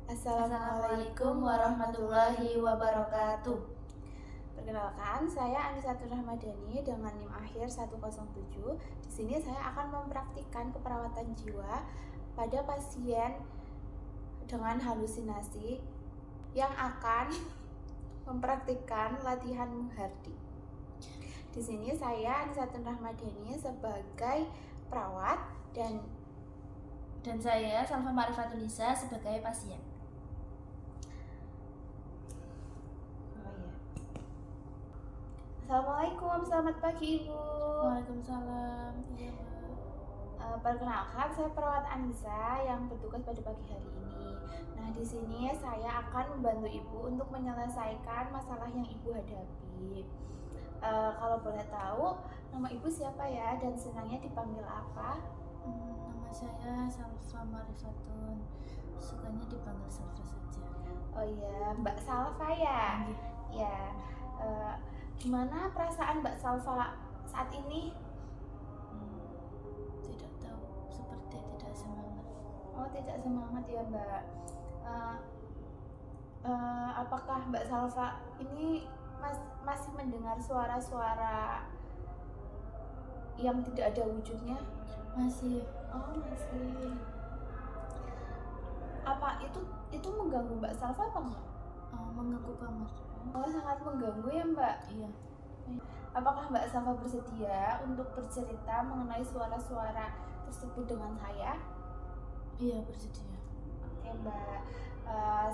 Assalamualaikum warahmatullahi wabarakatuh. Perkenalkan, saya Anisatul Rahmadani dengan NIM akhir 107. Di sini saya akan mempraktikkan keperawatan jiwa pada pasien dengan halusinasi yang akan mempraktikkan latihan menghardik. Di sini saya Anisatul Rahmadani sebagai perawat dan saya Salva Marifatulisa sebagai pasien. Assalamualaikum, selamat pagi Ibu. Waalaikumsalam. Iya, Perkenalkan, saya perawat Anissa yang bertugas pada pagi hari ini. Nah, di sini saya akan membantu Ibu untuk menyelesaikan masalah yang Ibu hadapi. Kalau boleh tahu, nama Ibu siapa ya dan senangnya dipanggil apa? Nama saya Salva Marifatun. Sukanya dipanggil Salva saja. Oh iya, Mbak Salva ya. Ya. Gimana perasaan Mbak Salva saat ini? Tidak tahu, seperti tidak semangat. Oh, tidak semangat ya Mbak. Apakah Mbak Salva ini masih mendengar suara-suara yang tidak ada wujudnya? Masih. Oh, masih. Apa itu mengganggu Mbak Salva apa enggak? Mengganggu banget. Oh, sangat mengganggu ya Mbak? Iya. Apakah Mbak Salva bersedia untuk bercerita mengenai suara-suara tersebut dengan saya? Iya, bersedia. Oke Mbak,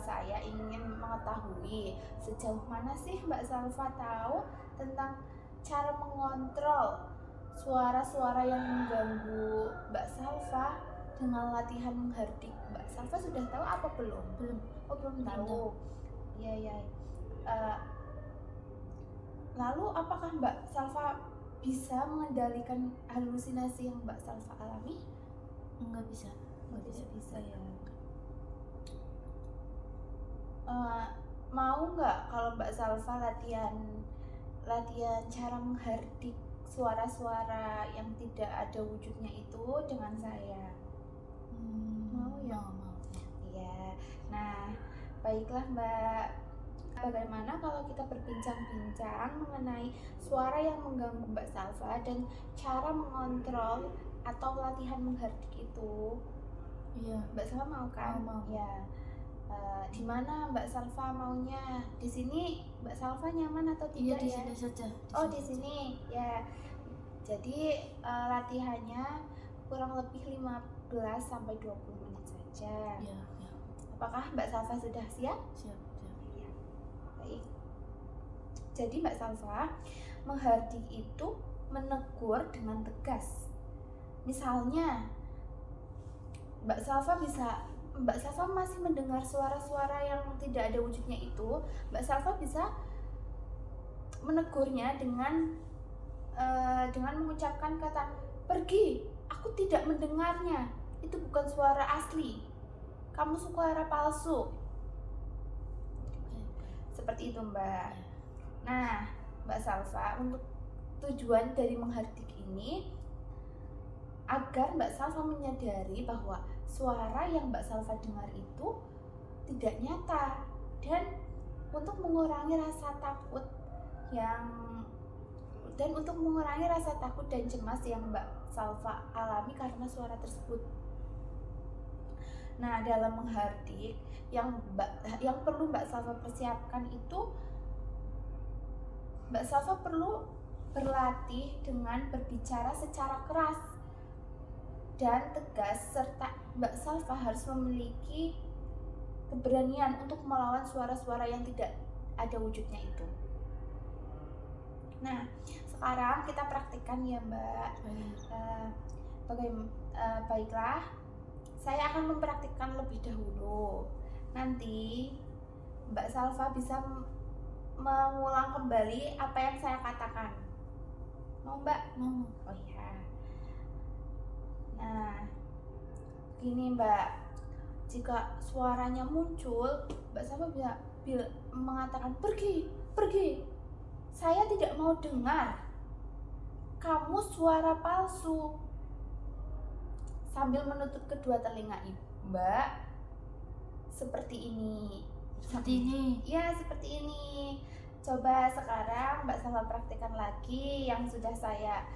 saya ingin mengetahui sejauh mana sih Mbak Salva tahu tentang cara mengontrol suara-suara yang mengganggu Mbak Salva dengan latihan menghardik. Mbak Salva sudah tahu apa belum? Belum. Oh, belum tahu. Iya. Lalu apakah Mbak Salva bisa mengendalikan halusinasi yang Mbak Salva alami? Nggak bisa ya. Mau nggak kalau Mbak Salva latihan cara menghardik suara-suara yang tidak ada wujudnya itu dengan saya? Mau ya? Mau. Iya. Nah, baiklah Mbak. Bagaimana kalau kita berbincang-bincang mengenai suara yang mengganggu Mbak Salva dan cara mengontrol atau latihan menghardik itu? Iya. Mbak Salva mau kan? Mau. Ya. Di mana Mbak Salva maunya? Di sini Mbak Salva nyaman atau tidak? Iya, di ya? sini saja. Di sini ya. Jadi latihannya kurang lebih 15 sampai 20 menit saja. Iya. Apakah Mbak Salva sudah siap? Siap. Iya. Baik. Jadi Mbak Salva, menghardik itu menegur dengan tegas. Misalnya, Mbak Salva masih mendengar suara-suara yang tidak ada wujudnya itu, Mbak Salva bisa menegurnya dengan mengucapkan kata, "Pergi, aku tidak mendengarnya. Itu bukan suara asli. Kamu suara palsu." Seperti itu Mbak. Nah, Mbak Salva, untuk tujuan dari menghardik ini agar Mbak Salva menyadari bahwa suara yang Mbak Salva dengar itu tidak nyata, dan untuk mengurangi rasa takut dan cemas yang Mbak Salva alami karena suara tersebut. Nah, dalam menghardik yang perlu Mbak Salva persiapkan itu, Mbak Salva perlu berlatih dengan berbicara secara keras dan tegas, serta Mbak Salva harus memiliki keberanian untuk melawan suara-suara yang tidak ada wujudnya itu. Nah, sekarang kita praktikkan ya Mbak. Baiklah, saya akan mempraktikkan lebih dahulu. Nanti Mbak Salva bisa mengulang kembali apa yang saya katakan. Mau Mbak? Mau. Oh iya. Nah, gini Mbak, jika suaranya muncul, Mbak Salva bisa mengatakan, pergi, saya tidak mau dengar, kamu suara palsu. Sambil menutup kedua telinga Mbak, seperti ini. Seperti ini. Ya, seperti ini. Coba sekarang Mbak Salva praktekkan lagi yang sudah saya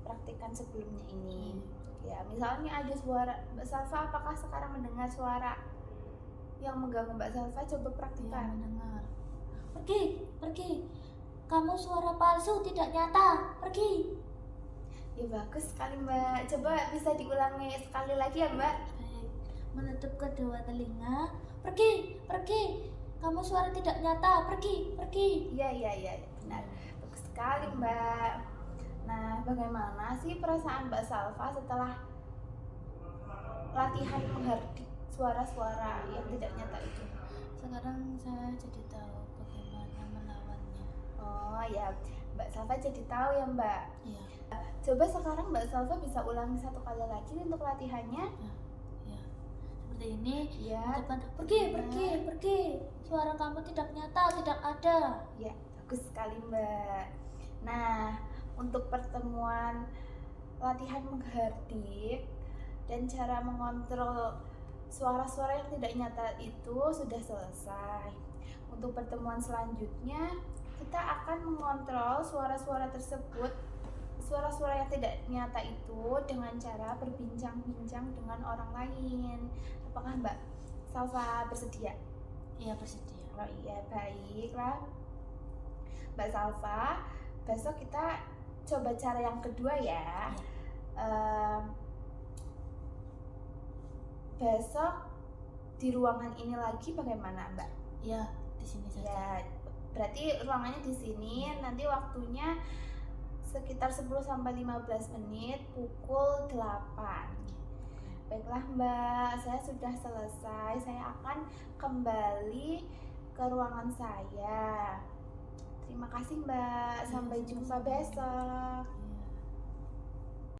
praktikkan sebelumnya ini. Ya, misalnya ada suara Mbak Salva, apakah sekarang mendengar suara yang mengganggu Mbak Salva? Coba Ya, praktikkan. mendengar. Pergi. Kamu suara palsu, tidak nyata. Pergi. Ya, bagus sekali Mbak. Coba bisa diulangi sekali lagi ya Mbak. Baik. Menutup kedua telinga. Pergi. Kamu suara tidak nyata. Pergi. Iya, benar. Bagus sekali Mbak. Nah, bagaimana sih perasaan Mbak Salva setelah latihan menghardik suara-suara yang tidak nyata itu? Sekarang saya jadi tahu bagaimana melawannya. Oh ya, Mbak Salva jadi tahu ya Mbak. Iya. Coba sekarang Mbak Salva bisa ulangi satu kali lagi untuk latihannya. Ya. Seperti ini. Ya. Ucapkan, pergi. Suara kamu tidak nyata, tidak ada. Ya, bagus sekali Mbak. Nah, untuk pertemuan latihan menghardik dan cara mengontrol suara-suara yang tidak nyata itu sudah selesai. Untuk pertemuan selanjutnya, kita akan mengontrol suara-suara tersebut, suara-suara yang tidak nyata itu dengan cara berbincang-bincang dengan orang lain. Apakah Mbak Salva bersedia? Iya, bersedia. Oh iya, baiklah Mbak Salva, besok kita coba cara yang kedua ya. Besok di ruangan ini lagi bagaimana Mbak? Ya, di sini saja. Ya, berarti ruangannya di sini. Nanti waktunya sekitar 10-15 menit pukul 8. Baiklah Mbak, saya sudah selesai. Saya akan kembali ke ruangan saya. Terima kasih Mbak, sampai jumpa besok.